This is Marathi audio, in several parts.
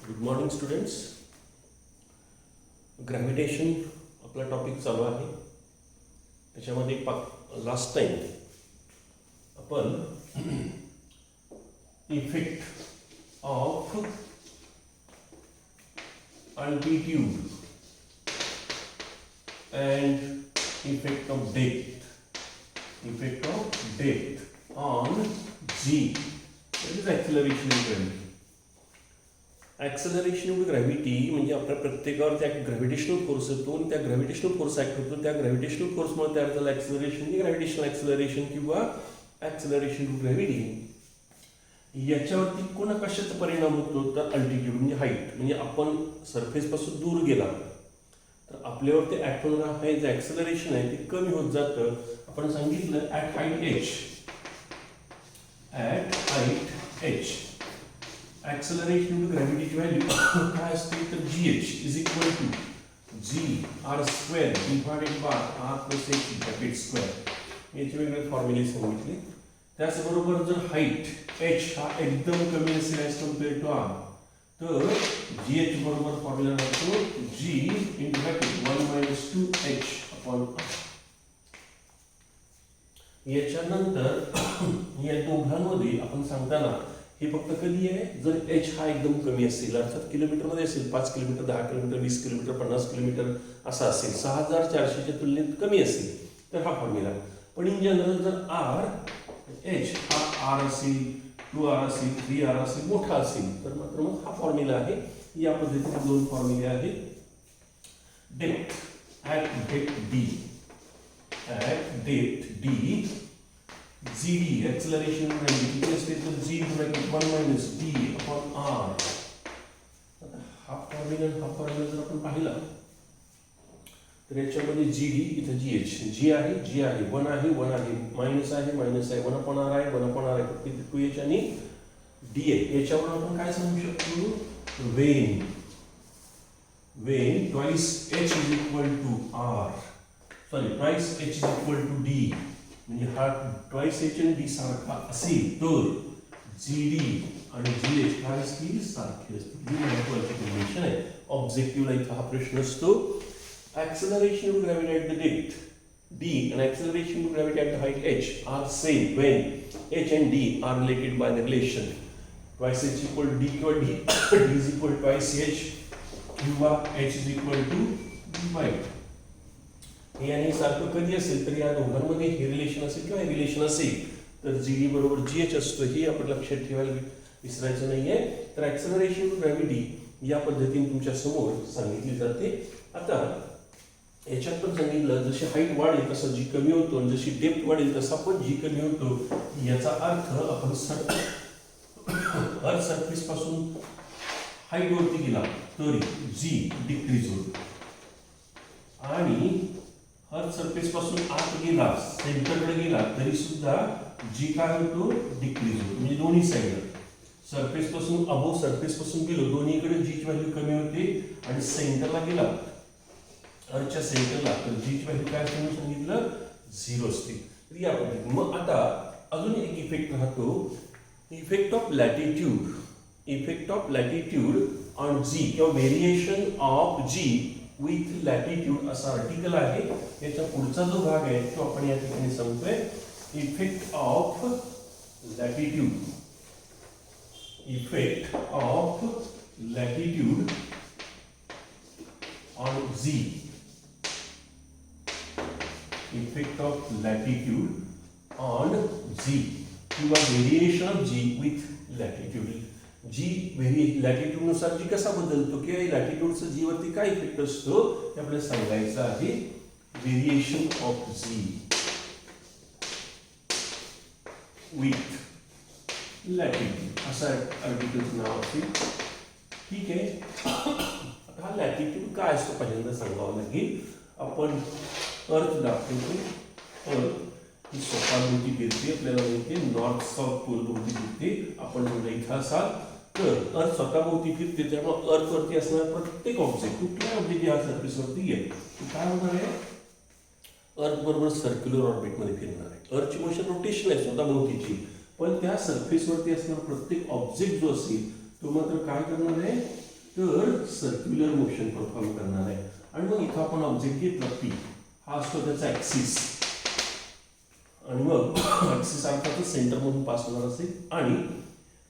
Good morning students. ग्रॅव्हिटेशन आपला टॉपिक चालू आहे. त्याच्यामध्ये लास्ट टाइम आपण effect of altitude and effect of depth on G, that is acceleration in gravity. Acceleration of gravity म्हणजे आपल्या प्रत्येकावर त्या ग्रॅव्हिटेशनल फोर्स येतो आणि त्या ग्रॅव्हिटेशनल फोर्स ॲक्ट होतो. त्या ग्रॅव्हिटेशनल फोर्समुळे तयार झालं ॲक्सेलरेशन म्हणजे ग्रॅव्हिटेशनल ॲक्सेलरेशन किंवा ॲक्सेलरेशन ऑफ ग्रॅव्हिटी. याच्यावरती कोणा कशाचा परिणाम होतो तर अल्टिट्यूड म्हणजे हाईट, म्हणजे आपण सरफेसपासून दूर गेला तर आपल्यावरती ॲक्ट होणारा हे जे ॲक्सेलरेशन आहे ते कमी होत जातं. आपण सांगितलं at height H acceleration of ग्रॅव्हिटीची व्हॅल्यू काय असते तर GH is equal to GR square divided by R plus H bracket square. याचे वेगवेगळे फॉर्म्युले सांगितले. त्याचबरोबर जर हाईट H हा एकदम कमी असेल ॲज कम्पेअर टू R तर GH बरोबर फॉर्म्युला राहतो G into bracket 1 minus 2H upon R. याच्यानंतर या दोघांमध्ये आपण सांगताना हे फक्त कधी आहे जर H हा एकदम कमी असेल, अर्थात किलोमीटरमध्ये असेल, 5 किलोमीटर 10 किलोमीटर 20 किलोमीटर 50 किलोमीटर असा असेल, 6400च्या तुलनेत कमी असेल तर हा फॉर्म्युला. पण इन जनरल जर H हा R असेल, 2R असेल, 3R असेल, मोठा असेल तर मात्र मग हा फॉर्म्युला आहे. या पद्धतीने दोन फॉर्म्युले आहेत. Depth at D GD acceleration किती असते तर G bracket 1 minus D upon R. हा फॉर्म्युला जर आपण पाहिला तर याच्यामध्ये GD इथं G आहे 1 आहे मायनस आहे 1 अपॉन R आहे 1 अपॉन R आहे, फक्त 2H आणि D आहे. याच्यावर आपण काय सांगू शकतो when twice H is equal to R twice H is equal to D म्हणजे हा ट्वाइस H आणि D सारखा असेल तर GD आणि GH काय असतील सारखे असतील. ही महत्त्वाची कंडिशन आहे. ऑब्जेक्टिव्हला इथं हा प्रश्न असतो. Acceleration of gravity at the depth D and acceleration of gravity at the height h are same when h and D are related by the relation twice h equal to D किंवा D is equal to twice h किंवा h is equal to D by. हे आणि सारखं कधी असेल तर या दोघांमध्ये हे रिलेशन असेल किंवा हे रिलेशन असेल तर GD बरोबर GH असतो. हे आपण लक्षात ठेवायला विसरायचं नाहीये. तर ॲक्सेलरेशन ऑफ ग्रॅव्हिटी या पद्धतीने तुमच्या समोर सांगितली जाते. आता याच्यात पण सांगितलं जशी हाईट वाढेल तसं जी कमी होतो आणि जशी डेप्थ वाढेल तसा पण जी कमी होतो. याचा अर्थ आपण अर्थ सरफेस पासून हाईट वरती गेला तरी जी डिक्रीज होतो आणि अर्थ सरफेस पासून आत गेला सेंटरकडे गेला तरी सुद्धा जी काय होतो डिक्रीज होतो. म्हणजे दोन्ही साईड सरफेस पासून अबोव सरफेस पासून गेलो दोन्हीकडे जीची व्हॅल्यू कमी होते आणि सेंटरला गेला अर्थच्या सेंटरला तर जीची व्हॅल्यू काय म्हणून सांगितलं 0 असते. तर या पद्धतीने मग आता अजून एक इफेक्ट राहतो effect of latitude on G किंवा variation of G with latitude असा आर्टिकल आहे. याचा पुढचा जो भाग आहे तो आपण या ठिकाणी सांगतोय effect of latitude on G effect of latitude on G किंवा variation of G with latitude. G latitude नुसार जी कसा बदलतो किंवा लॅटिट्यूडचा जी वरती काय इफेक्ट असतो ते आपल्याला सांगायचं आहे. Variation of G with latitude असं आर्टिकलचं नाव असेल. ठीक आहे. आता हा लॅटिट्यूड काय असतो पहिल्यांदा सांगावं लागेल. आपण अर्थ दाखवतो अर्थ ही स्वतःभोवती फिरते आपल्याला माहिती नॉर्थ साऊथ पोल भोवती फिरते. आपण समजा इथं असाल तर अर्थ स्वतःभोवती फिरते त्यामुळे अर्थवरती असणारा प्रत्येक ऑब्जेक्ट कुठल्या ऑब्जेक्ट या सरफेसवरती येईल काय होणार आहे अर्थ बरोबर सर्क्युलर ऑर्बिटमध्ये फिरणार आहे. अर्थची मोशन रोटेशन आहे स्वतःभोवतीची पण त्या सरफेसवरती असणारा प्रत्येक ऑब्जेक्ट जो असेल तो मात्र काय करणार आहे तर सर्क्युलर मोशन परफॉर्म करणार आहे. आणि मग इथं आपण ऑब्जेक्ट घेतला पी, हा असतो त्याचा ऍक्सिस, आणि मग ऍक्सिस अर्थातच सेंटरमधून पास होणार असेल, आणि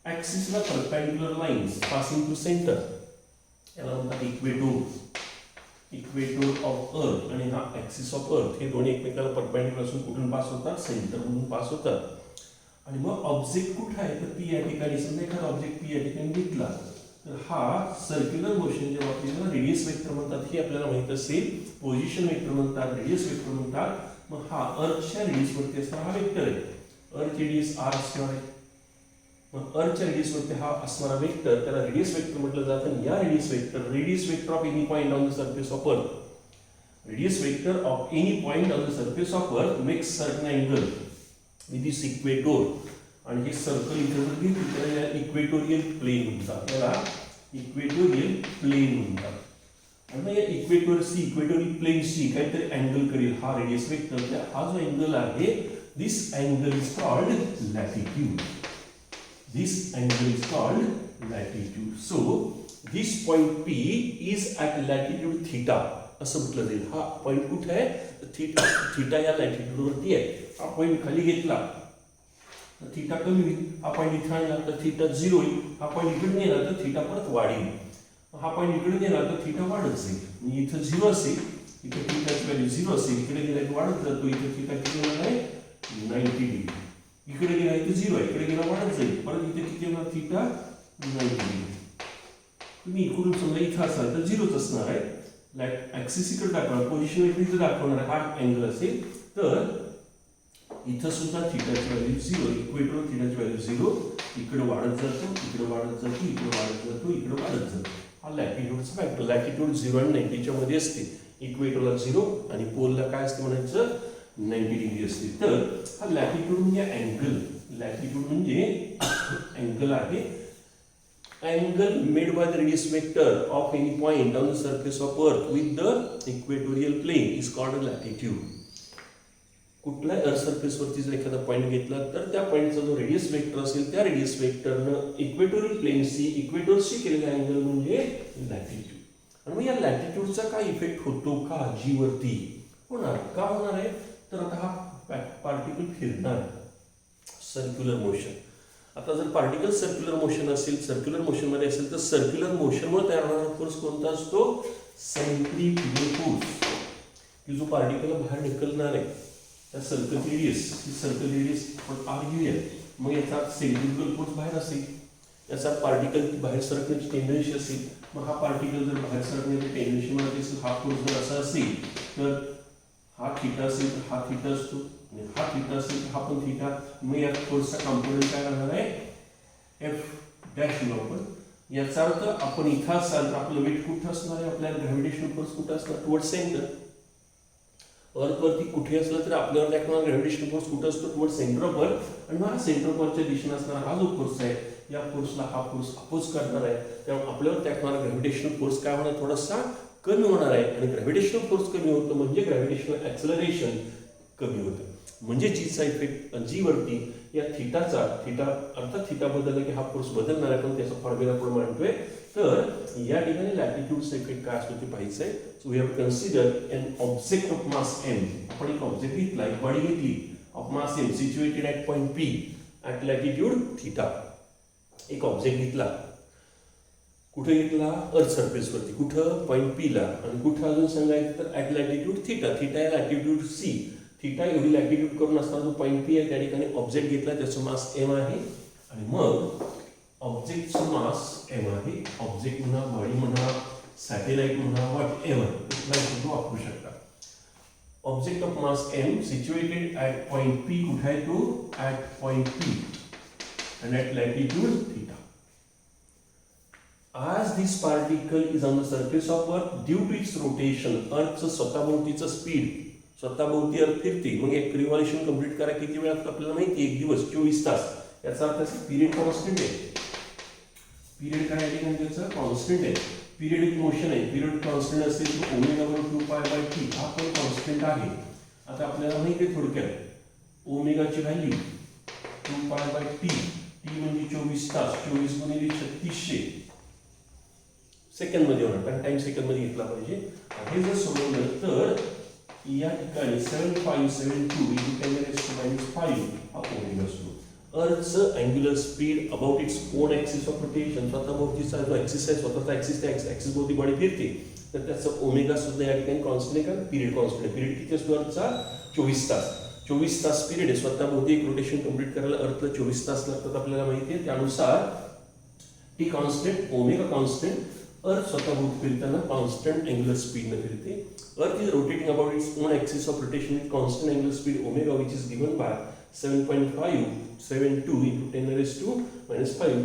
ऍक्सिसला perpendicular lines passing to center याला म्हणतात इक्वेटोर. इक्वेटोर ऑफ अर्थ आणि हा ऍक्सिस ऑफ अर्थ हे दोन्ही एकमेकाला परपेंडिक्युलर असून कुठून पास होतात, सेंटरमधून पास होतात. आणि मग ऑब्जेक्ट कुठं आहे तर पी या ठिकाणी. समजा एखादा ऑब्जेक्ट पी या ठिकाणी घेतला तर हा सर्क्युलर मोशन जेव्हा आपल्याला रेडियस वेक्टर म्हणतात हे आपल्याला माहित असेल, पोझिशन वेक्टर म्हणतात, रेडियस वेक्टर म्हणतात. मग हा अर्थच्या रेडियसवरती असणारा हा वेक्टर आहे, अर्थ रेडियस आर असणार आहे. मग अर्थच्या रेडियसवरती हा असणारा वेक्टर त्याला रेडियस वेक्टर म्हटलं जातं. या radius vector of any point on the surface of earth, radius vector of any point on the surface of earth makes certain angle with this equator. आणि हे सर्कल इथे जर घेतली तर याला इक्वेटोरियल प्लेन म्हणतात, याला इक्वेटोरियल प्लेन म्हणतात. आणि मग या इक्वेटोरियल प्लेन शी काहीतरी अँगल करेल हा रेडियस वेक्टर. हा जो अँगल आहे, this angle is called latitude. This angle is called latitude. So this point P is at latitude theta असं म्हटलं जाईल. हा पॉइंट कुठे आहे तर थीटा या लॅटिट्यूड वरती आहे. हा पॉइंट खाली घेतला तर थीटा कमी होईल, हा पॉइंट इथे आणला तर थीटा 0 होईल, हा पॉइंट इकडे नेला तर थीटा परत वाढेल, हा पॉइंट इकडे नेला तर थीटा वाढत जाईल. म्हणजे इथं 0 असेल, इथे थीटाची व्हॅल्यू 0 असेल, इकडे गेला की वाढत जातो, इथे थीटा किती होणार आहे 90 डिग्री. इकडे गेला इथे 0 आहे, इकडे गेला वाढत जाईल, परत इथे किती होणार थीटा 90 डिग्री. तुम्ही इकडून समजा इथं असाल तर 0च असणार आहे. ऍक्सिस इकडे दाखवणार, पोझिशन इकडे दाखवणार हा अँगल असेल तर इथं सुद्धा थीटाची व्हॅल्यू 0, इक्वेटोर थीटाची व्हॅल्यू 0, इकडे वाढत जातो, इकडे वाढत जातो, इकडे वाढत जातो, इकडे वाढत जातो. हा लॅटिट्यूडचा फॅक्टर. लॅटिट्यूड 0 आणि 90च्या मध्ये असते. इक्वेटोरला 0 आणि पोलला काय असते म्हणायचं 90 डिग्री असते. तर हा लॅटिट्यूड म्हणजे अँगल, लॅटिट्यूड म्हणजे अँगल आहे. Angle made by the radius vector of any point on the surface of earth with the equatorial plane is called latitude. कुठल्याही अर्थ सरफेसवरती जर एखादा पॉईंट घेतला तर त्या पॉईंटचा जो रेडियस वेक्टर असेल त्या रेडियस वेक्टरनं इक्वेटोरियल प्लेनशी इक्वेटोरशी केलेला अँगल म्हणजे लॅटिट्यूड. आणि मग या लॅटिट्यूडचा काय इफेक्ट होतो का जी वरती होणार, का होणार आहे तर आता हा पार्टिकल फिरणार सर्क्युलर मोशन. आता जर पार्टिकल सर्क्युलर मोशन असेल, सर्क्युलर मोशन मध्ये असेल तर सर्क्युलर मोशनमुळे तयार होणारा फोर्स कोणता असतो सेंट्रीफ्युगल फोर्स. की जो पार्टिकल बाहेर ढकलणार आहे त्या सर्कल रेडियस आपण आर घेऊया. मग याचा सेंट्रीफ्युगल फोर्स बाहेर असेल, याचा पार्टिकल बाहेर सरकण्याची टेंडन्सी असेल. मग हा पार्टिकल जर बाहेर सरकण्याची टेंडन्सी म्हणत असेल, हा फोर्स जर असा असेल तर हा थीटा असेल तर हा थीटा असतो, आणि हा थीटा असेल तर हा पण थीटा. मग या फोर्सचा कॉम्पोनंट काय राहणार आहे एफ डॅश आपण. याचा अर्थ आपण इथं असाल तर आपलं वेट कुठं असणार आहे, आपल्याला ग्रॅव्हिटेशनल फोर्स कुठं असणार टुवर्ड सेंटर. अर्थवरती कुठे असलं तर आपल्यावर दाखवणार ग्रॅव्हिटेशनल फोर्स कुठं असतो टुवर्ड सेंटर ऑफ अर्थ. आणि मग हा सेंटर ऑफ अर्थच्या दिशेने असणारा हा जो फोर्स आहे या फोर्सला हा फोर्स अपोज करणार आहे. त्यामुळे आपल्यावर दाखवणारा ग्रॅव्हिटेशनल फोर्स काय होणार थोडासा कमी होणार आहे. आणि ग्रॅव्हिटेशनल फोर्स कमी होतं म्हणजे ग्रॅव्हिटेशनल ॲक्सेलरेशन कमी होतं. म्हणजे जीचा इफेक्ट जी वरती या थीटाचा, थीटा अर्थात थीटा बदलला की हा फोर्स बदलणार आहे, पण त्याचा फॉर्म्युला आपण मांडतोय. तर या ठिकाणी लॅटिट्यूडचा इफेक्ट काय असतो ते पाहायचं आहे. So we have consider an object of mass M. आपण एक ऑब्जेक्ट घेतला, एक बॉडी घेतली of mass M situated at point P at latitude theta. एक ऑब्जेक्ट घेतला, कुठे घेतला अर्थ सरफेसवरती, कुठं पॉइंट पी ला, आणि कुठं अजून सांगायचं तर ॲट लॅटिट्यूड थीटा. थीटा या लॅटिट्यूड सी, थीटा एवढी लॅटिट्यूड करून असताना जो पॉइंट पी आहे त्या ठिकाणी ऑब्जेक्ट घेतला, त्याचं मास एम आहे. आणि मग ऑब्जेक्टचं मास एम आहे. ऑब्जेक्ट म्हणा, बॉडी म्हणा, सॅटेलाइट म्हणा, व्हॉट एव्हर कुठला शब्द वापरू शकता. Object of mass M situated at point P. कुठे आहे तो at point P and at latitude theta. As this particle is on the surface of Earth, due to its rotation, Earthचं स्वतःभोवतीचं स्पीड, स्वतःभोवती अर्थ फिरते. मग एक रिव्हॉल्यूशन कंप्लीट करा किती वेळात आपल्याला माहिती, 1 दिवस 24 तास. याचा अर्थ पिरियड कॉन्स्टंट आहे. पिरियड काय आहे त्याचं कॉन्स्टंट आहे. पिरियडिक मोशन आहे. पिरियड कॉन्स्टंट असेल तर ओमेगा बरोबर 2π/t हा पण कॉन्स्टंट आहे. आता आपल्याला माहिती आहे थोडक्यात ओमेगाची व्हॅल्यू 2π/t, टी म्हणजे 24 तास, 24 गुणिले 3600 सेकंडमध्ये होणार, कारण टाइम सेकंडमध्ये घेतला पाहिजे. हे जर सोडवलं तर या ठिकाणी 7572 into 10⁻⁻5 हा ओमेगा असतो. अर्थचं angular speed about its own axis of rotation, स्वतःभोवतीचा जो ॲक्सिस आहे, स्वतःचा ॲक्सिस त्या ॲक्सिस भोवती बॉडी फिरते, तर त्याचं ओमेगा सुद्धा या ठिकाणी कॉन्स्टंट आहे. कारण पिरियड कॉन्स्टंट आहे. पिरियड किती असतो अर्थचा? 24 तास. 24 तास पिरियड आहे. स्वतःभोवती एक रोटेशन कंप्लीट करायला अर्थला 24 तास लागतात, आपल्याला माहिती आहे. त्यानुसार टी कॉन्स्टंट, ओमेगा कॉन्स्टंट, अर्थ स्वतःभोवती फिरताना कॉन्स्टंट अँग्युलर स्पीडने फिरते. Earth is rotating about its own axis of rotation with constant angular speed omega which is given by 7.572 into 10⁻⁻5.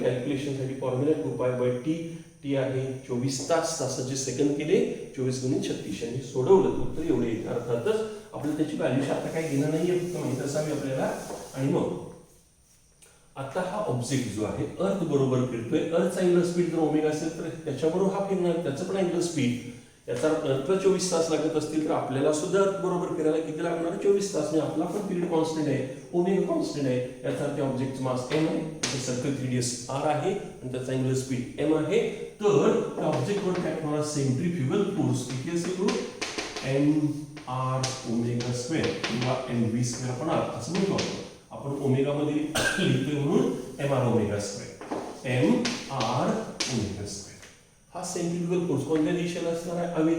कॅल्क्युलेशनसाठी फॉर्म्युला 2π/t. टी आहे 24 तास, तासाचे सेकंद केले 24 × 36 आणि सोडवलं उत्तर एवढे येईल. अर्थातच आपल्याला त्याची व्हॅल्यू आता काही घेणं नाहीये, फक्त माहित असावी आपल्याला. आणि मग आता हा ऑब्जेक्ट जो आहे अर्थ बरोबर फिरतोय, अर्थचा अँग्युलर स्पीड जर ओमेगा असेल तर त्याच्याबरोबर हा फिरणार, त्याचं पण अँग्युलर स्पीड, याचा अर्थ 24 तास लागत असतील तर आपल्याला सुद्धा अर्थ बरोबर फिरायला किती लागणार? 24 तास. म्हणजे आपला पण पिरियड कॉन्स्टंट आहे, ओमेगा कॉन्स्टंट आहे. याचा अर्थ ऑब्जेक्टचं मास m आहे, त्याचं सर्कल रेडियस r आहे आणि त्याचा अँग्युलर स्पीड m आहे. तर त्या ऑब्जेक्टवर ऍक्ट होणारा सेंट्रीफ्युगल फोर्स किती असेल? mr ओमेगा स्क्वेअर किंवा mv स्क्वेअर असं म्हणतो आपण ओमेगा मध्ये लिहितोय म्हणून mr omega square, mr omega square. हा सेंट्रीफ्युगल फोर्स कोणत्या दिशेला असणार आहे? हवे.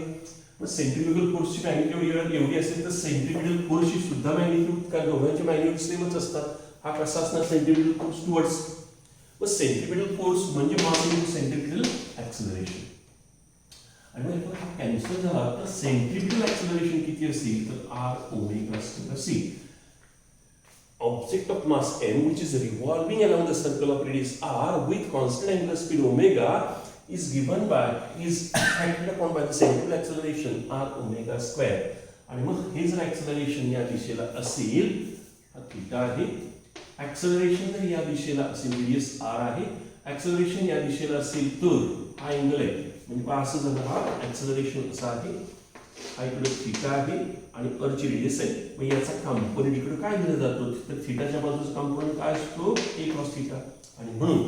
मग सेंट्रीफ्युगल फोर्सची मॅग्निट्यूड एवढी असेल तर सेंट्रीफ्युगल फोर्सची सुद्धा मॅग्निट्यूड, कारण दोघांचे मॅग्निट्यूड सेमच असतात. हा कसा असणार? Centrifugal force towards. मग सेंट्रीफ्युगल फोर्स म्हणजे मास इनटू सेंट्रीफ्युगल ॲक्सेलरेशन. आणि मग हा कॅन्सल झाला तर सेंट्रीफ्युगल ॲक्सेलरेशन किती असेल? तर r ओमेगा स्क्वेअर असेल. Object of mass m which is revolving around the circle of radius r with constant angular speed omega is given by is acted upon by the central acceleration r omega square. आणि मग हे जर ॲक्सेलरेशन या दिशेला असेल, हा थीटा आहे. ॲक्सेलरेशन जर या दिशेला असेल, रेडियस r आहे, ॲक्सेलरेशन या दिशेला असेल तर हा अँगल आहे. म्हणजे असं झालं, हा ॲक्सेलरेशन असा आहे, हा इकडे थीटा आहे आणि अर्ची रेडियस आहे. मग याचा कंपोनेंट इकडे काय दिला जातो? तर थीटाच्या बाजूचा कंपोनेंट काय असतो? a cos theta. आणि म्हणून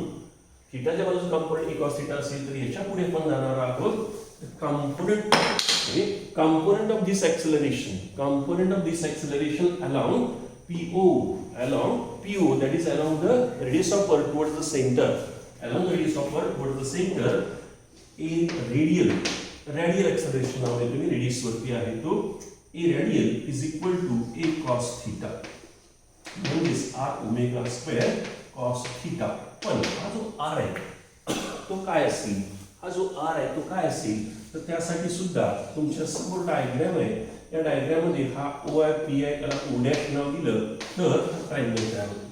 थीटाच्या बाजूचा कंपोनेंट a cos थीटा असेल तर याच्या पुढे आपण जाणार आहोत component of this acceleration along PO that is along the radius of earth towards the center, a radial acceleration नाव आहे, तुम्ही रेडियस वरती आहे तो a radial is equal to a cos theta, म्हणजेच r omega square cos theta. पण हा जो r आहे तो काय असेल? हा जो r आहे तो काय असेल? तर त्यासाठी सुद्धा तुमच्या समोर डायग्राम आहे. या डायग्राम मध्ये हा OI PI त्याला O डॅश नाव दिलं तर ट्रायंगल तयार होतो.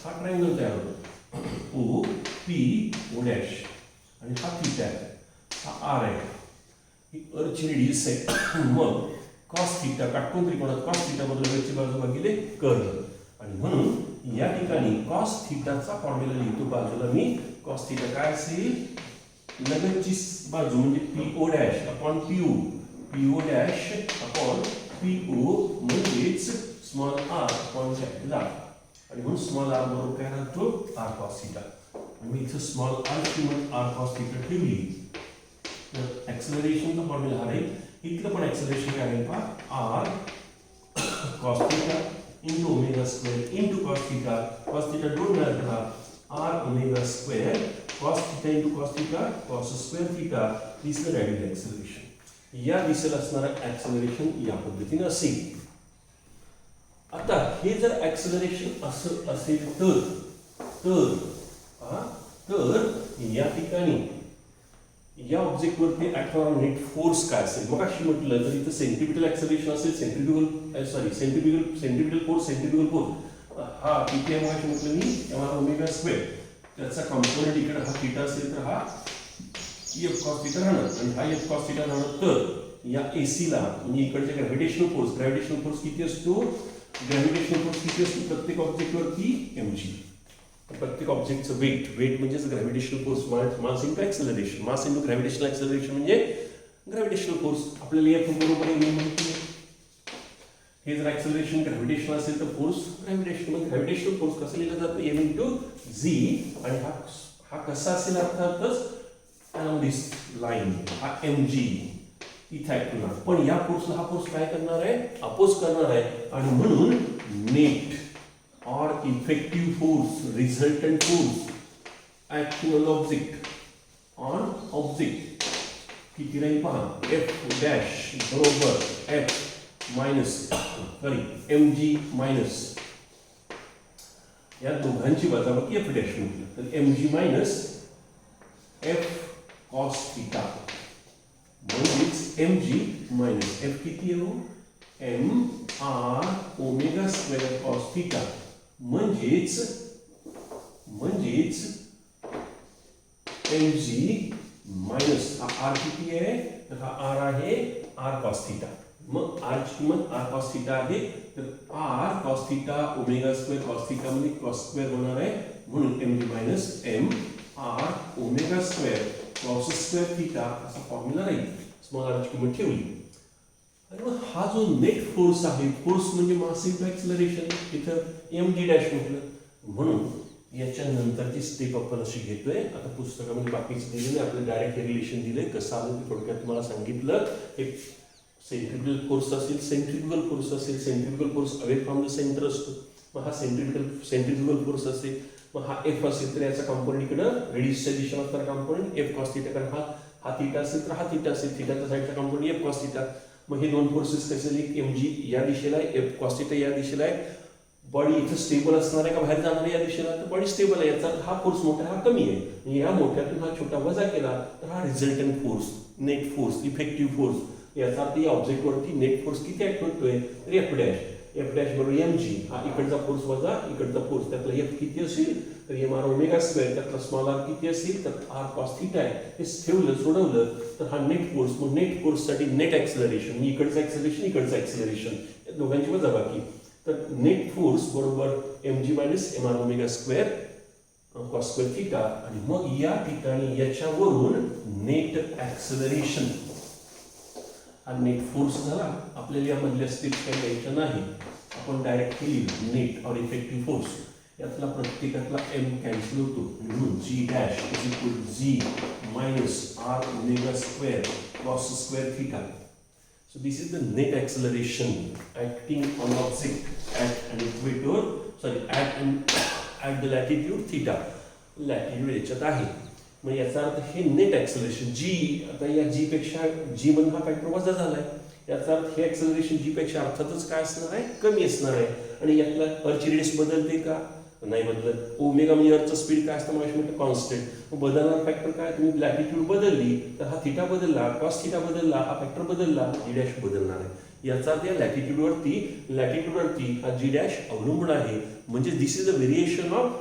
हा ट्रायंगल तयार होतो O P O डॅश आणि हा थीटा आहे, हा r आहे, अर्ची रेडियस आहे. मग कॉस थीटा काटकोन त्रिकोणात कॉस थीटा बरोबर वरची बाजू भागिले कर्ल. आणि म्हणून या ठिकाणी कॉस थीटाचा फॉर्म्युला लिहितो बाजूला मी. कॉस थीटा काय असेल? लगतची बाजू म्हणजे PO dash upon PO, PO dash upon PO म्हणजेच small r upon capital R. आणि म्हणून स्मॉल r बरोबर काय राहतो? r cos theta. आणि मी इथं स्मॉल r किंमत r cos थीटा ठेवली तर ॲक्सेलरेशनचा फॉर्म्युला हा राहील. इथलं पण ॲक्सेलरेशन काय राहील पहा? r cos theta into omega square into cos theta. cos theta दोन वेळा करा, r omega square cos theta into cos theta cos square theta. This the radial acceleration. या दिशेला असणारं ॲक्सेलरेशन या पद्धतीने असेल. आता हे जर ॲक्सेलरेशन असं असेल तर या ठिकाणी या ऑब्जेक्ट वरती ऍक्ट नेट फोर्स काय असेल? मग अशी म्हटलं तर इथं सेंट्रीपिटल ॲक्सेलरेशन असेल, सेंट्रीपिटल फोर्स हा किती आहे? मग म्हटलं मी त्याला ओमेगा स्क्वेअर, त्याचा कंपोनेंट इकडे हा थीटा असेल तर हा f cos थीटा राहणार आणि हा f cos थीटा राहणार. तर या AC ला म्हणजे इकडचे ग्रॅव्हिटेशनल फोर्स किती असतो? प्रत्येक ऑब्जेक्ट वरती mg. प्रत्येक ऑब्जेक्टचं वेट म्हणजेच gravitational force, mass into acceleration. Mass into gravitational acceleration म्हणजे ग्रॅव्हिटेशनल फोर्स. आपल्याला F बरोबर माहिती आहे. हे जर ॲक्सेलरेशन ग्रॅव्हिटेशन असेल तर फोर्स ग्रॅव्हिटेशन. मग ग्रॅव्हिटेशनल फोर्स कसं लिहिलं जातं? m into z. आणि हा कसा असेल? अर्थातच along this line हा mg इथे आहे पुन्हा, पण या फोर्सला हा फोर्स काय करणार आहे, अपोज करणार आहे, आणि म्हणून net or effective force, resultant force acting on object किती राहील पहा, F डॅश बरोबर F मायनस mg मायनस या दोघांची वजाबाकी F डॅश म्हटलं तर mg minus F cos theta म्हणजेच mg मायनस F किती आहे m r omega square cos theta म्हणजेच mg मायनस हा r किती आहे, तर हा r आहे r cos थीटा, मग r ची किंमत r cos थीटा आहे, तर r cos theta omega square cos theta मध्ये cos स्क्वेअर होणार आहे, म्हणून mg minus m r omega square cos square theta असा फॉर्म्युला राहील. स्मॉल r ची किंमत ठेवली, आणि मग हा जो नेट फोर्स आहे, फोर्स म्हणजे मास इंटू एक्सेलरेशन, इथं mg डॅश म्हटलं, म्हणून याच्या नंतरची स्टेप आपण अशी घेतोय. आता पुस्तकामध्ये बाकीचे दिलेले आपल्याला डायरेक्ट रिलेशन दिले, कसं आलं ते थोडक्यात तुम्हाला सांगितलं. एक सेंट्रिफ्युगल फोर्स असेल, centrifugal force away from the centre असतो, मग हा सेंट्रिफ्युगल फोर्स असेल, मग हा एफ असेल तर याचा कंपोनेंट इकडं रेडियसच्या दिशेला असणारा कंपोनेंट एफ कॉस थीटा, कारण हा थीटा असेल तर हा थीटा असेल, थीटाच्या साईडचा कंपोनेंट एफ कॉस थीटा. मग हे दोन फोर्सेस कसे झाले, mg या दिशेला आहे, एफ कॉस थीटा या दिशेला आहे. बॉडी इथं स्टेबल असणार आहे का बाहेर जाणार आहे या दिशेला, तर बॉडी स्टेबल आहे, याचा हा फोर्स मोठा हा कमी आहे, म्हणजे या मोठ्यातून हा छोटा वजा केला तर हा resultant force, net force, effective force, याचा अर्थ या ऑब्जेक्टवरती नेट फोर्स किती ऍक्ट होतोय, तर एफ डॅश बरोबर mg, हा इकडचा फोर्स वजा इकडचा फोर्स, त्यातला एफ किती असेल तर एम आर ओमेगा स्क्वेअर, त्यातला स्मॉल आर किती असेल तर आर कॉस थीटा आहे, हे ठेवलं सोडवलं तर हा नेट फोर्स. मग नेट फोर्ससाठी नेट एक्सेलरेशन, इकडचं इकडचं एक्सेलरेशन, या दोघांची वजाबाकी, तर नेट फोर्स बरोबर mg minus M R omega square cos square theta, आणि मग या ठिकाणी याच्यावरून नेट एक्सेलरेशन हा नेट फोर्स झाला. आपल्याला यामधल्या स्टेप्स काही द्यायच्या नाही, आपण डायरेक्ट केली नेट और इफेक्टिव्ह फोर्स. यातला प्रत्येकातला m कॅन्सल होतो, म्हणून g dash is equal to g minus r omega square cos square theta. So this is the net acceleration acting on object at an equator, at the latitude theta. Latitude याच्यात आहे, मग याचा अर्थ हे नेट एक्सेलरेशन g, आता या g पेक्षा g मधून हा फॅक्टर वजा झालाय, याचा अर्थ हे एक्सेलरेशन g पेक्षा अर्थातच काय असणार आहे, कमी असणार आहे. आणि यातला अर्थ रेडियस बदलते का, नाही बदलत. ओमेगा म्हणजे अर्थचा स्पीड काय असतं मग म्हटलं कॉन्स्टंट, मग बदलणार फॅक्टर काय, तुम्ही लॅटिट्यूड बदलली तर हा थीटा बदलला, कॉस थीटा बदलला, हा फॅक्टर बदलला, जी डॅश बदलणार आहे. याचा अर्थ या लॅटिट्यूडवरती हा जी डॅश अवलंबून आहे, म्हणजे this is the variation of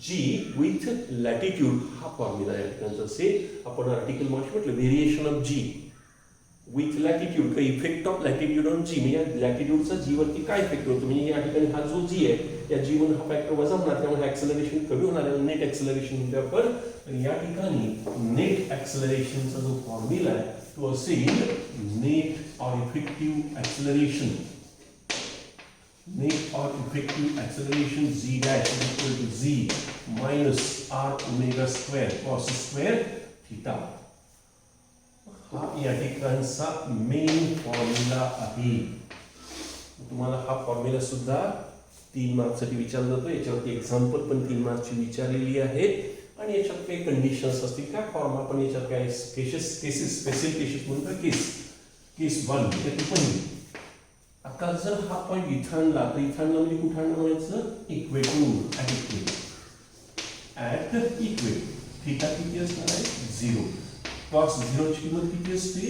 G with latitude. हा फॉर्म्युला या ठिकाणचा असेल, आपण आर्टिकल म्हटलं variation of G with latitude, का effect of latitude on G, म्हणजे या लॅटिट्यूडचा जी वरती काय इफेक्ट होतो, म्हणजे या ठिकाणी हा जो जी आहे या जी मधून हा फॅक्टर वजा होणार, त्यामुळे ऍक्सेलरेशन कमी होणार आहे, नेट ऍक्सेलरेशन म्हणजे आपण. तर या ठिकाणी नेट ऍक्सेलरेशनचा जो फॉर्म्युला आहे तो असेल net or effective acceleration, net or effective acceleration G dash is equal to G minus R omega square cos square theta. हा या ठिकाणचा मेन फॉर्म्युला आहे. तुम्हाला हा फॉर्म्युला सुद्धा 3 मार्क्ससाठी विचारला जातो, याच्यावरती एक्झाम्पल पण 3 मार्क्सची विचारलेली आहेत, आणि याच्यात काही कंडिशन्स असतील, काय फॉर्म आपण याच्यात काय केसेस स्पेशल केसेस म्हणतो, केस 1 त्यातली पहिली. आता जर हा पॉईंट इथं आणला तर इथं आणला म्हणजे कुठं आणला म्हणायचं, इक्वेटर, ऍट इक्वेटर. थीटा किती असणार आहे 0, कॉस 0 ची किंमत किती असते 1,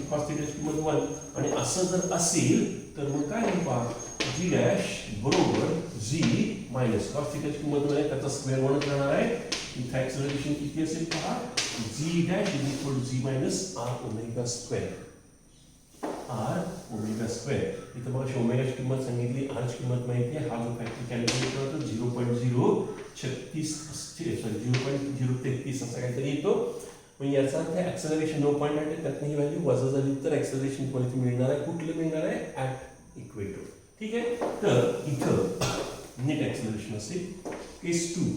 कॉस थीटाची किंमत 1, आणि असं जर असेल तर मग काय होईल पहा, जी डॅश बरोबर जी मायनस कॉस थीटाची किंमत आहे त्याचा स्क्वेअर 1 राहणार आहे. इथे एक्सेलरेशन किती असेल पहा, G dash is equal to G minus R omega square, R omega square. इथं बघा ओमेगाची किंमत सांगितली, आर ची किंमत माहिती आहे, हा जो फॅक्टर कॅल्क्युलेट होतो 0.033 असा काहीतरी येतो. मग याचा अर्थ ऍक्सेलरेशन 9 पॉईंट आहे, त्यातनं ही व्हॅल्यू वजा झाली तर ऍक्सेलरेशन कोणती मिळणार आहे, कुठलं मिळणार आहे, ऍट इक्वेटर. ठीक आहे, तर इथं नेट ऍक्सेलरेशन असेल case 2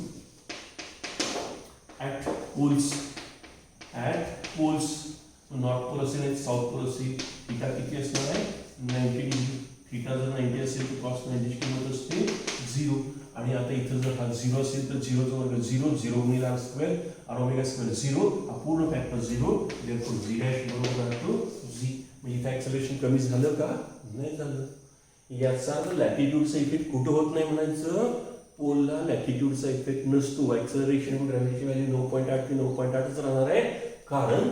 at poles poles north pole असेल आणि साऊथ पोल असेल थिटा किती असणार आहे 90 डिग्री थिटा जर 90 असेल तर कॉस 90 ची किंमत असते 0 आणि आता इथं जर हा 0 असेल तर 0 चा वर्ग 0 0 गुणिले r square r omega square 0 हा पूर्ण फॅक्टर 0 therefore g डॅश बरोबर राहतो g म्हणजे इथं ऍक्सेलरेशन कमी झालं का नाही झालं याचा लॅटिट्यूडचा इफेक्ट कुठं होत नाही म्हणायचं पोलला लॅटिट्यूडचा इफेक्ट नसतो ऍक्सेलरेशन ग्रॅव्हिटीची व्हॅल्यू 9.8 ते 9.8च राहणार आहे कारण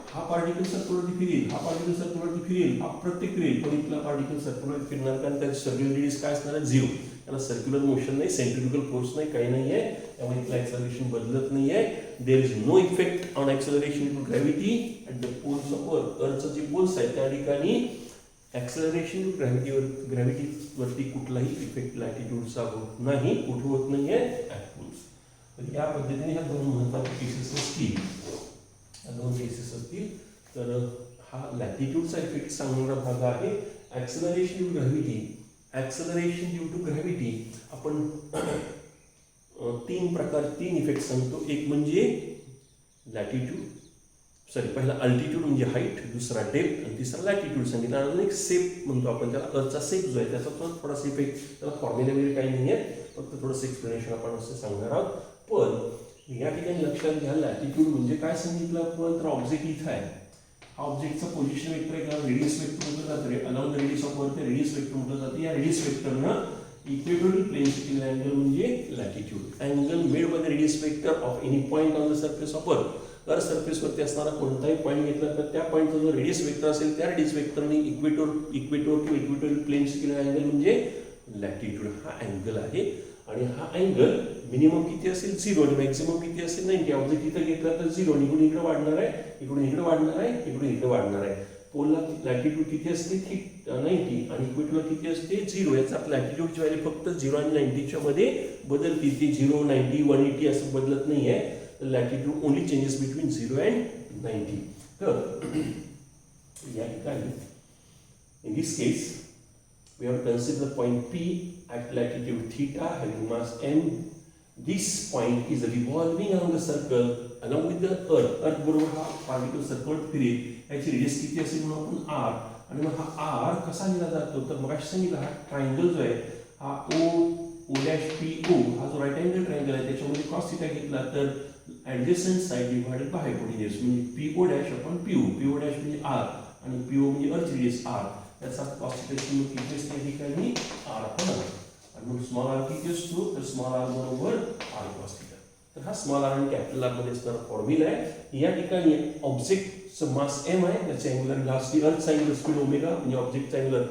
हा पार्टिकल सर्क्युलरली फिरेल हा पार्टिकल सर्क्युलरली फिरेल हा प्रत्येक फिरेल पण इथला पार्टिकल सर्क्युलरली फिरणार कारण त्याची सर्क्युलर रेडियस काय असणार आहे 0 त्याला सर्क्युलर मोशन नाही सेंट्रिफ्युगल फोर्स नाही काही नाही आहे त्यामुळे इथला ऍक्सेलरेशन बदलत नाही आहे there is no effect on acceleration due to gravity at the poles of earth अर्थचे जे पोल्स आहेत त्या ठिकाणी ऍक्सेलरेशन ग्रॅव्हिटीवरती कुठलाही इफेक्ट लॅटिट्यूडचा होत नाही कुठे होत नाही आहे ॲट पोल्स तर या पद्धतीने ह्या दोन महत्त्वाचे केसेस असतील दोन केसेस असतील तर हा लॅटिट्यूडचा इफेक्ट सांगणारा भाग आहे ऍक्सेलरेशन ड्यू टू ग्रॅव्हिटी आपण तीन इफेक्ट सांगतो एक म्हणजे पहिला अल्टिट्यूड म्हणजे हाईट दुसरा डेप्थ आणि तिसरा लॅटिट्यूड सांगितलं आणि एक सेप म्हणतो आपण त्याला अर्थचा सेप जो आहे त्याचा थोडासा इफेक्ट त्याला फॉर्म्युला वगैरे काही नाही आहे फक्त थोडंसं एक्सप्लेनेशन आपण असं सांगणार आहोत पण या ठिकाणी लक्षात घ्या लॅटिट्यूड म्हणजे काय सांगितलं आपण तर ऑब्जेक्ट इथं आहे हा ऑब्जेक्टचा पोझिशन वेक्टर आहे किंवा रेडियस वेक्टर म्हटलं जातं along the radius of earth radius vector म्हटलं जातं या रेडियस वेक्टरनं इक्वेटोरियल प्लेनचे अँगल म्हणजे latitude angle made by the radius vector of any point on the surface of earth सरफेसवरती असणारा कोणताही पॉईंट घेतला तर त्या पॉईंटचा जो रेडियस वेक्टर असेल त्या रेडियस वेक्टरने इक्वेटोर किंवा इक्वेटोरियल प्लेनचे केलेला अँगल म्हणजे लॅटिट्यूड हा अँगल आहे आणि हा अँगल मिनिमम किती असेल 0 आणि मॅक्सिमम किती असेल 90 ऑब्जेक्ट इथं घेतला तर 0 आणि इकडून इकडे वाढणार आहे इकडून इकडे वाढणार आहे इकडून इकडे वाढणार आहे पोलला लॅटिट्यूड किती असते 90 आणि इक्वेटोरला किती असते 0 याचा लॅटिट्यूडची व्हॅल्यू फक्त 0 आणि 90 च्या मध्ये बदलते ती 0 90 180 असं बदलत नाही आहे तर latitude only changes between 0 and 90 तर या ठिकाणी in this case we have considered the point P at latitude theta having mass m. This point is revolving around the circle along with the earth. Earth बरोबर हा particle circle फिरेल याची रेडियस किती असेल म्हणून आपण r आणि मग हा r कसा लिहिला जातो तर मगाशी सांगितलं हा ट्रायंगल जो आहे हा O''PO हा जो राईट अँगल ट्रायंगल आहे त्याच्यामध्ये cos थीटा घेतला तर ऍडजस्टंट साइड डिवाइडेड बाय हायपोटेन्यूज म्हणजे PO' अपॉन PO म्हणजे r आणि PO म्हणजे अर्थ रेडियस r त्याचा cos थीटाची किती असते या ठिकाणी r पण आणि मग स्मॉल r किती असतो तर स्मॉल r बरोबर r cos थीटा तर हा स्मॉल r आणि कॅपिटल r मध्ये असणारा फॉर्म्युला आहे या ठिकाणी ऑब्जेक्टचं मास m आहे त्याचे अँगुलर व्हेलॉसिटी अर्थचा अँगुलर स्पीड ओमेगा म्हणजे ऑब्जेक्टचा अँगुलर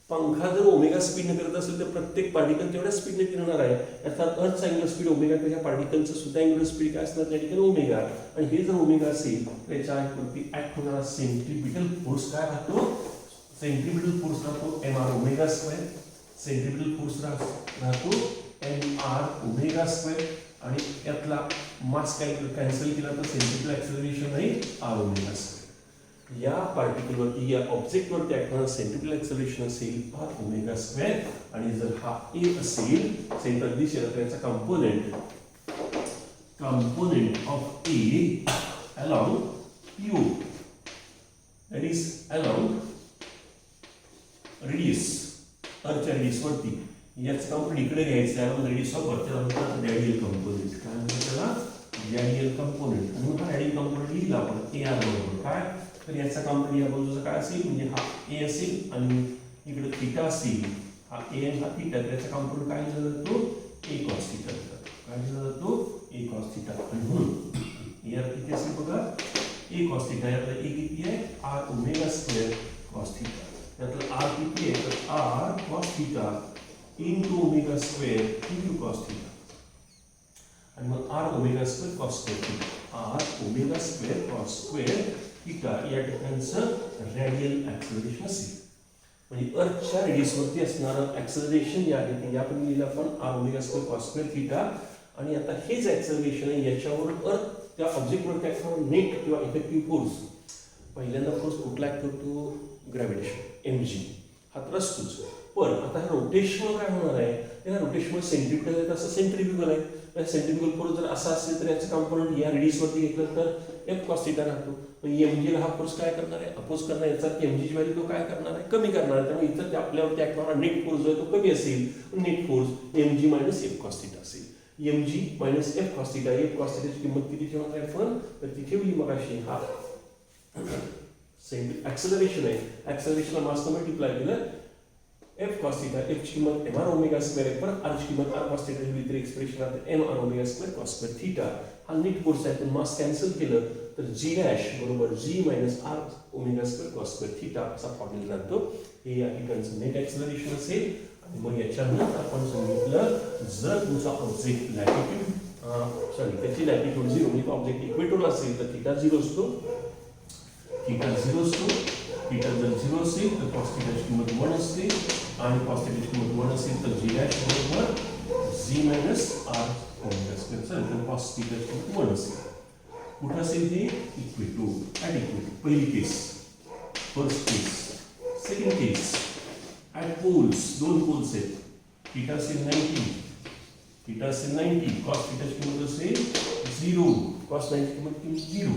पंखा जर ओमेगा स्पीडने फिरत असेल तर प्रत्येक पार्टिकल तेवढ्या स्पीडने फिरणार आहे अर्थात अर्थचा अँगुलर स्पीड ओमेगा त्याच्या पार्टिकलचं सुद्धा अँगुलर स्पीड काय असणार त्या ठिकाणी ओमेगा आणि हे जर ओमेगा असेल तर याच्यावरती ऍक्ट होणारा सेंट्रिपिटल फोर्स काय राहतो सेंट्रिपिटल फोर्स राहतो mr omega square centripetal force राहतो mr ओमेगा स्क्वेअर आणि यातला मास कॅन्सल केला तर सेंट्रिपिटल ऍक्सेलरेशन राहील r ओमेगा स्क्वेअर या पार्टिकलवरती या ऑब्जेक्टवरती ऍक्ट होणारा सेंट्रिपिटल ऍक्सेलरेशन असेल r ओमेगा स्क्वेअर आणि जर हा a असेल सेंटर दिशेला तर याचा component of a along PO that is along radius अर्थच्या रेडियसवरती याचं कंपोनेंट इकडे घ्यायचं आहे रेडियस ऑफ अर्थ त्याला म्हणतात रॅडियल कंपोनेंट काय म्हणतात त्याला रॅडियल कंपोनेंट आणि मग हा रॅडियल कंपोनेंट लिहिला आपण ए आर बरोबर काय तर याचा कंपोनेंट या बाजूचा काय असेल म्हणजे हा ए असेल आणि इकडे थीटा असेल हा ए आणि हा थीटा त्याचा कंपोनेंट काय लिहिला जातो ए कॉस थीटा काय लिहिला जातो ए कॉस थीटा आणि म्हणून ए आर किती असेल बघा ए कॉस थीटा यातला ए किती आहे R omega square cos theta त्यातलं r किती आहे तर r cos theta into omega square into cos theta आणि मग r omega square cos square theta r omega square cos square theta या ठिकाणचं रॅडियल ऍक्सेलरेशन असेल म्हणजे अर्थच्या रेडियसवरती असणारं ऍक्सेलरेशन जे आहे ते आपण लिहिलं आपण r omega square cos square theta आणि आता हेच ऍक्सेलरेशन आहे याच्यावर अर्थ त्या ऑब्जेक्टवरती ऍक्ट होणारा नेट किंवा इफेक्टिव्ह फोर्स पहिल्यांदा फोर्स कुठला ऍक्ट होतो ग्रॅव्हिटेशन mg हा तर असतोच पण आता रोटेशन काय होणार आहे या रोटेशनल सेंट्रिफ्युगल आहे तसं सेंट्रिफ्युगल आहे. सेंट्रिफ्युगल फोर्स जर असा असेल तर याचं कंपोनंट या रेडियसवरती घेतलं तर एफ कॉस थिटा राहतो. मग एमजीला हा फोर्स काय करणार आहे, अपोज करणार. याचा एमजीची व्हॅल्यू तो काय करणार आहे, कमी करणार आहे. त्यामुळे इथं आपल्यावरती ऍक्ट होणारा नेट फोर्स जो आहे तो कमी असेल. Net force MG minus F cos theta असेल. MG minus F cos theta. F cos थिटाची किंमत किती ठेवणार आहे आपण, तर ती ठेवली मग अशी हा ऍक्सेलरेशन आहे. ऍक्सेलरेशनला मासनं मल्टिप्लाय केलं एफ कॉस थिटा. एफ ची किंमत एम आर ओमेगा स्क्वेअर आहे, परत आर ची किंमत आर कॉस थिटा ठेवली तर एक्सप्रेशन राहते M R omega square cos square theta. हा नेट फोर्स आहे. पण मास कॅन्सल केलं तर जी डॅश बरोबर G minus R omega square cos square theta असा फॉर्म्युला राहतो. हे या ठिकाणचं नेट ऍक्सेलरेशन असेल. आणि मग याच्यानंतर आपण सांगितलं जर तुमचा ऑब्जेक्ट लॅटिट्यूड त्याची लॅटिट्यूड 0 म्हणजे ऑब्जेक्ट इक्वेटोर असेल तर थिटा 0 असतो. थिटा 0 असतो. थिटा जर 0 असेल तर कॉस थिटाची किंमत 1 असते आणि कॉस थिटाची किंमत 1 असेल तर जी डॅश बरोबर G minus R omega square. तर कॉस थिटाची किंमत 1 असेल. कुठं असेल हे इक्वेटोर ॲट इक्वेटोर. पहिली case, first case. Second case at poles, दोन पोल्स आहेत. थिटा असेल 90, थिटा असेल 90, कॉस थिटाची किंमत असेल 0, कॉस 90 ची किंमत 0.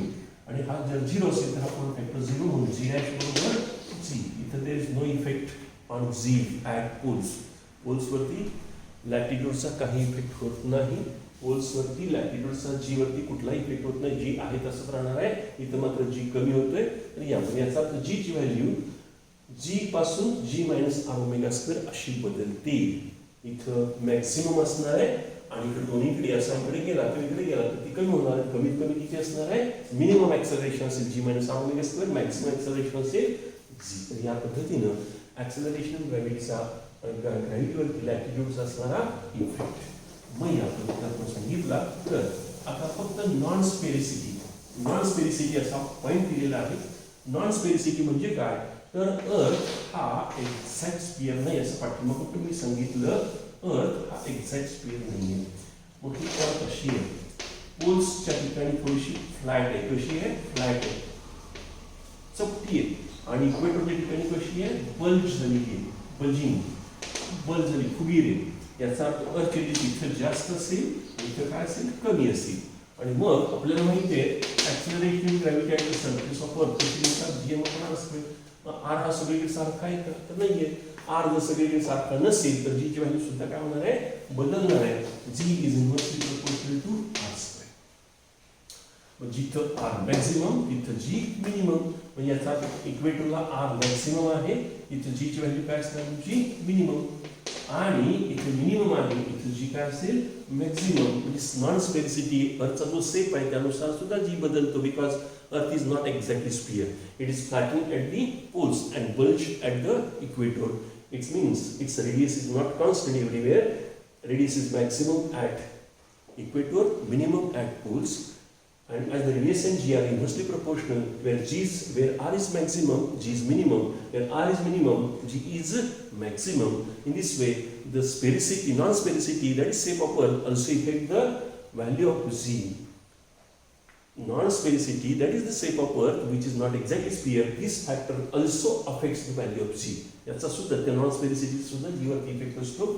आणि हा जर 0 असेल तर हा कोण फॅक्टर 0 म्हणून जी डॅश बरोबर जी. इथं there is no effect on G at poles. पोल्सवरती लॅटिट्यूडचा काही इफेक्ट होत नाही. पोल्सवरती लॅटिट्यूडचा जी वरती कुठलाही इफेक्ट होत नाही. जी आहे तसंच राहणार आहे. इथं मात्र जी कमी होतोय. तर याचा अर्थ जी ची व्हॅल्यू जी पासून जी मायनस आर ओमेगा स्क्वेअर अशी बदलते. इथं मॅक्सिमम असणार आहे आणि इकडे दोन्हीकडे असा इकडे गेला तर इकडे गेला तर ती कमी होणार आहे. कमीत कमी किती असणार आहे, मिनिमम ऍक्सेलरेशन असेल G minus R omega square, maximum acceleration असेल जी. तर या पद्धतीनं ऍक्सेलरेशन ग्रॅव्हिटीचा ग्रॅव्हिटीवरती लॅटिट्यूडचा असणारा इफेक्ट मग या पद्धतीनं आपण सांगितला. तर आता फक्त नॉन स्पेरिसिटी असा पॉईंट दिलेला आहे. नॉन स्पेरिसिटी म्हणजे काय, तर अर्थ हा एक्झॅक्ट स्फिअर नाही असं पाठीमागं तुम्ही सांगितलं. अर्थ हा एक्झॅक्ट स्फिअर नाही आहे. मग ही अर्थ अशी आहे, पोल्सच्या ठिकाणी थोडीशी फ्लॅट आहे. कशी आहे, फ्लॅट आहे, चपटी आहे. आणि इक्वेटरच्या ठिकाणी कशी आहे, बल्ज झालेली आहे, बल्ज झाली, फुगीर आहे. याचा अर्थ अर्थ इथं जास्त असेल, इथं काय असेल, कमी असेल. आणि मग आपल्याला माहिती आहे accelerating gravity at the surface of earth G होणार असते. आर हा सगळीकडे सारखा आहे का, तर नाहीये. आर जर सगळीकडे सारखा नसेल तर जीची व्हॅल्यू सुद्धा काय होणार आहे, बदलणार आहे. G is inversely proportional to R square. मग जिथं आर मॅक्सिमम तिथं जी मिनिमम. म्हणजे याचा इक्वेटरला आर मॅक्सिमम आहे, इथं जीची व्हॅल्यू काय असणार, जी मिनिमम. आणि इथे मिनिमम आहे, इथे जी काय असेल मॅक्सिमम. म्हणजे नॉन स्पेरिसिटी अर्थचा जो सेप आहे त्यानुसार सुद्धा जी बदलतो. Because earth is not exactly sphere, it is flatting at the poles and bulge at the equator. It means its radius is not constant everywhere. Radius is maximum at equator, minimum at poles. And as the radius and g are inversely proportional, where r is maximum, g is minimum. Where r is minimum, g is maximum. In this way, the sphericity, non-sphericity, that is shape of Earth, also affect the value of g. Non-sphericity, that is the shape of Earth, which is not exactly sphere. This factor also affects the value of g. याचा सुद्धा त्या non-sphericity सुद्धा g वरती इफेक्ट असतो.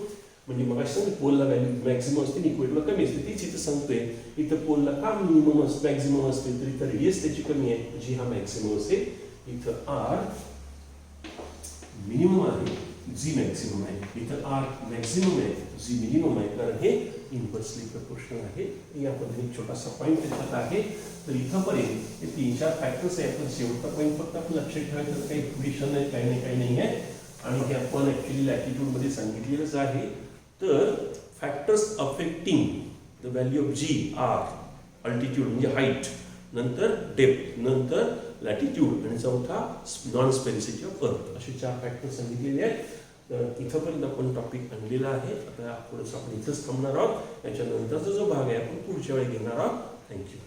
म्हणजे मग असं पोलला व्हॅल्यू मॅक्सिमम असते, इक्वेटरला कमी असते. तीच इथं सांगतोय. इथं पोलला का मिनिमम मॅक्सिमम असते, तर इथं रेडियस त्याची कमी आहे, जी हा मॅक्सिमम असेल. इथं आर मिनिमम आहे, जी मॅक्सिमम आहे. इथं आर मॅक्सिमम आहे, जी मिनिमम आहे, कारण हे इन्व्हर्सली प्रोपोर्शनल आहे. या पद्धतीने छोटासा पॉईंट त्याच्यात आहे. तर इथंपर्यंत हे 3-4 फॅक्टर्स आहे. आपण शेवटचा पॉईंट फक्त आपण लक्षात ठेवायचं, काही क्वेश्चन नाही, काही नाही आहे. आणि हे आपण ऍक्च्युली लॅटिट्यूडमध्ये सांगितलेलंच आहे. तर factors affecting the value of G are, altitude म्हणजे हाईट, नंतर डेप्थ, नंतर लॅटिट्यूड आणि चौथा नॉन स्पेरिसिटी ऑफ अर्थ, असे 4 फॅक्टर्स सांगितलेले आहेत. तर इथंपर्यंत आपण टॉपिक आणलेला आहे. आता थोडंसं आपण इथंच थांबणार आहोत. याच्यानंतरचा जो भाग आहे आपण पुढच्या वेळी घेणार आहोत. थँक्यू.